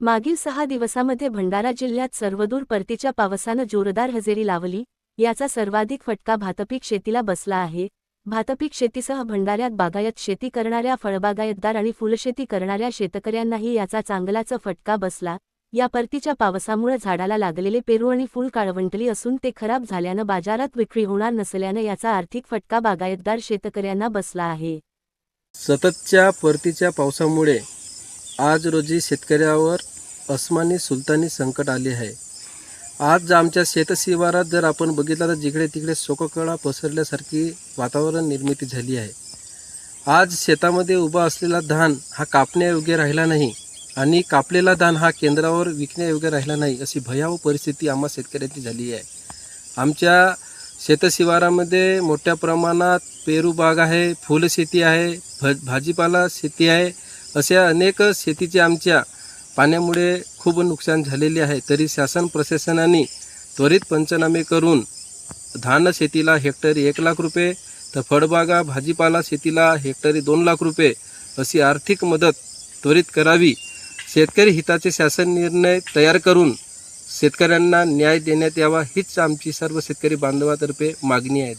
मागील 6 दिवसांमध्ये भंडारा जिल्ह्यात सर्वदूर परतीच्या पावसानं जोरदार हजेरी लावली। याचा सर्वाधिक फटका भातपीक शेतीला बसला आहे। भातपीक शेतीसह भंडाऱ्यात बागायत शेती करणाऱ्या फळबागायतदार आणि फुलशेती करणाऱ्या शेतकऱ्यांनाही याचा चांगलाच फटका बसला। या परतीच्या पावसामुळे झाडाला लागलेले पेरू आणि फूल काळवंटली असून ते खराब झाल्यानं बाजारात विक्री होणार नसल्यानं याचा आर्थिक फटका बागायतदार शेतकऱ्यांना बसला आहे। सततच्या परतीच्या पावसामुळे आज रोजी शेतकऱ्यावर अस्मानी सुलतानी संकट आले आहे। आज आमच्या शेतशिवारात जर आपण बघितलं तर जिकडे तिकडे शोककळा पसरल्यासारखी वातावरण निर्मिती झाली आहे। आज शेतामध्ये उभा असलेला धान हा कापण्यायोग्य राहिला नाही आणि कापलेला धान हा केंद्रावर विकण्यायोग्य राहिला नाही, अशी भयावह परिस्थिती आम्हा शेतकऱ्यांची झाली आहे। आमच्या शेतशिवारामध्ये मोठ्या प्रमाणात पेरू बाग आहे, फुलशेती आहे, भाजीपाला शेती आहे, अशा अनेक शेतीचे आमच्या पाण्यामुळे खूप नुकसान झालेले आहे। तरी शासन प्रशासनाने त्वरित पंचनामे करून धान शेतीला हेक्टरी 1 लाख रुपये, तर फळबागा भाजीपाला शेतीला हेक्टरी 2 लाख रुपये अशी आर्थिक मदत त्वरित करावी। शेतकरी हिताचे शासन निर्णय तयार करून शेतकऱ्यांना न्याय देण्यात यावा हीच आमची सर्व शेतकरी बांधवातर्फे मागणी आहे।